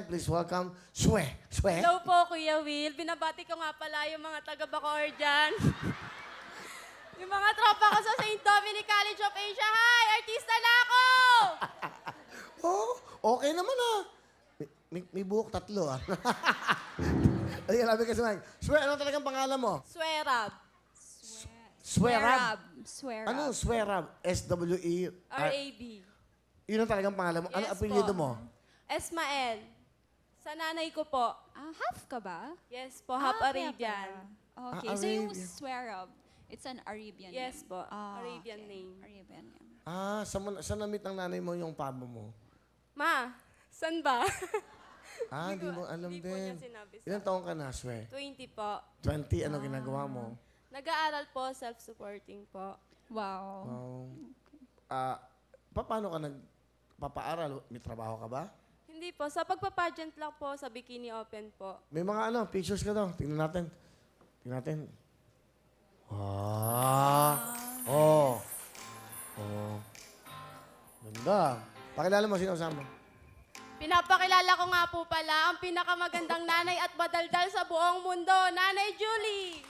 please welcome Swe. Swe? Hello po, Kuya Will. Binabati ko nga pala yung mga taga-Bacoor dyan. Yung mga tropa ko sa St. Dominic College of Asia. Hi! Artista na ako! Oh, okay naman ah. May buhok tatlo ah. Ay, alabi kasi Mike. Swe, ano talagang pangalan mo? Swerab. Swerab. Swear Ano up. Swerab? S-W-E? R-A-B. Yun ang talagang pangalan mo. Ano Yes apelyido po. mo? Esmael. Sa nanay ko po. Half ka ba? Yes po, half kaya Arabian. pala. Okay, so yung Arabian. swear up, it's an Arabian Yes name. po, Ah, Arabian okay. name. Arabian name. Saan na-meet ng nanay mo yung pamo mo? Ma, san ba? Hindi mo alam Hindi po din. niya sinabi sa Ilan taong ka na, Swe? 20 po. 20, ano ginagawa mo? Nag-aaral po, self-supporting po. Wow. Paano ka nagpapaaral? May trabaho ka ba? Hindi po, sa pagpa-pageant lang po, sa Bikini Open po. May mga pictures ka daw. Tingnan natin. Tingnan natin. Oh. Ganda. Pakilala mo, sino kasama? Pinapakilala ko nga po pala ang pinakamagandang nanay at madaldal sa buong mundo, Nanay Julie!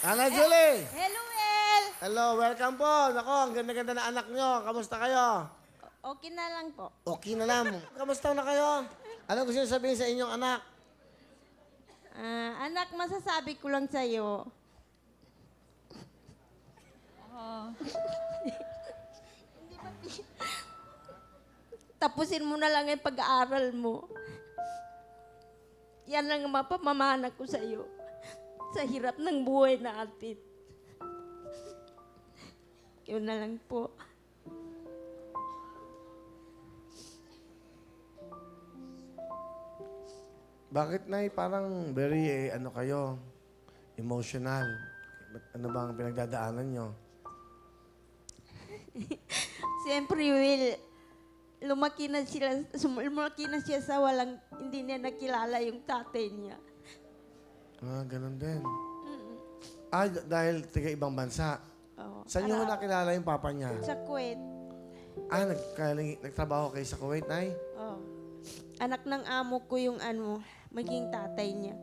Nanay Julie! Hello, El! Hello, welcome po. Nako, ang ganda-ganda na anak nyo. Kamusta kayo? Okay na lang po. Okay na lang. Kamusta na kayo? Ano gusto nyo sabihin sa inyong anak? Anak, masasabi ko lang sa'yo. Tapusin mo na lang yung pag-aaral mo. Yan ang mapamamana ko sa'yo. Sa hirap ng buhay natin. Yun na lang po. Bakit, Nay? Parang very, kayo, emotional. Ano ba ang pinagdadaanan nyo? Siyempre, Will, lumaki na siya sa walang, hindi niya nakilala yung tatay niya. Ganun din. Dahil tiga ibang bansa. Oo. Saan nyo nakilala yung papa niya? Sa Kuwait. Nagtrabaho kayo sa Kuwait, Nay? Oh. Anak ng amo ko yung maging tatay niya.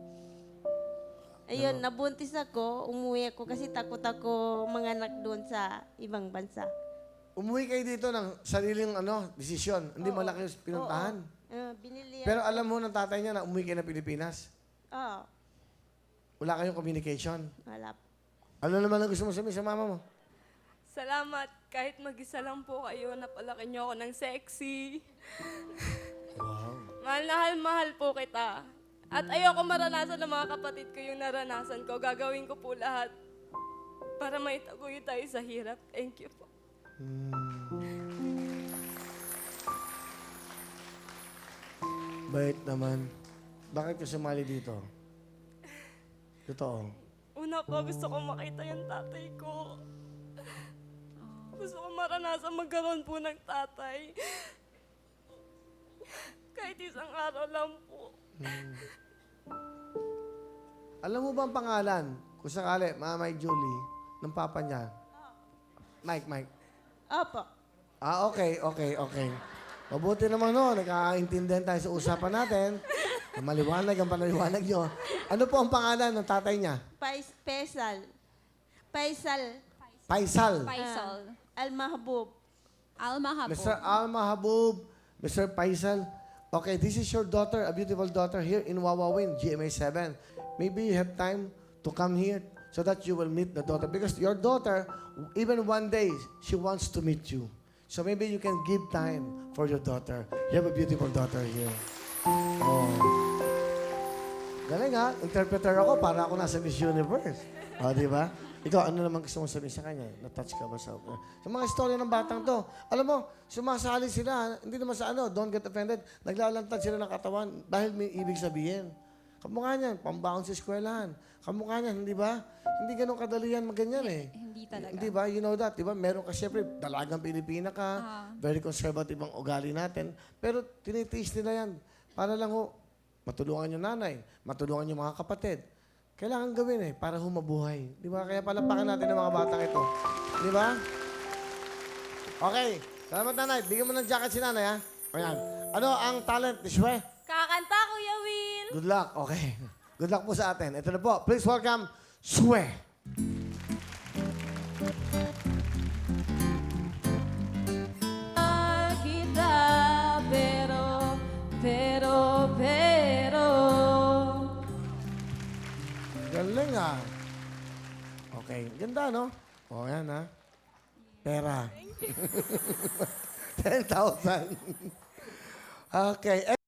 Ayun, nabuntis ako, umuwi ako kasi takot ako manganak doon sa ibang bansa. Umuwi kayo dito ng sariling desisyon. Hindi malaki yung pinuntahan. Binili Pero alam mo ng tatay niya na umuwi kayo ng Pilipinas. Oo, Wala kayong communication. wala. Ano naman ang gusto mo sabihin sa mama mo? Salamat, kahit mag-isa lang po kayo, napalaki niyo ako ng sexy. Wow. Mahal po kita. At ayoko maranasan ng mga kapatid ko yung naranasan ko. Gagawin ko po lahat para maitaguyo tayo sa hirap. Thank you po. Bait naman. Bakit ka sumali dito? Totoo. Una po, gusto ko makita yung tatay ko. Gusto ko maranasan magkaroon po ng tatay. Kahit isang araw lang po. Alam mo ba ang pangalan? Kung sakali, Mamay Julie, ng papa niya. Mike. Opo. Okay. Mabuti naman nagkakaintindihan tayo sa usapan natin. Maliwanag ang panaliwanag nyo. Ano po ang pangalan ng tatay niya? Faisal. Faisal. Faisal. Al-Mahbub. Al-Mahabo. Mr. Alma Habub, Mr. Faisal. Okay, this is your daughter, a beautiful daughter here in Wawawin, GMA 7. Maybe you have time to come here so that you will meet the daughter. Because your daughter, even one day, she wants to meet you. So maybe you can give time for your daughter. You have a beautiful daughter here. Oh. Galing ha? Interpreter ako para ako nasa Miss Universe. O, di ba? Ikaw, ano naman gusto mo sabihin sa kanya? Na-touch ka ba sa mga istorya ng batang to? Alam mo, sumasali sila, hindi naman sa don't get offended. Naglalantad sila ng katawan dahil may ibig sabihin. Kamukha niyan, pambaon sa eskwelahan. Kamukha niyan, hindi ba? Hindi ganun kadali yan maganyan eh. Hindi talaga. Hindi ba? You know that, di ba? Meron ka siyempre, dalagang Pilipina ka, very conservative ang ugali natin. Pero tinitiis nila yan. Para lang matulungan yung nanay, matulungan yung mga kapatid. Kailangan gawin para humabuhay. Di ba? Kaya palapakan natin ang mga batang ito. Di ba? Okay. Salamat, nanay. Bigyan mo ng jacket si nanay, ha? O yan. Ano ang talent ni Shwe? Kakanta, Kuya Will. Good luck. Okay. Good luck po sa atin. Ito na po. Please welcome Shwe. Kita, pero. Galing ah. Okay. Ganda, no? O, yan ha. Pera. 10,000. Okay.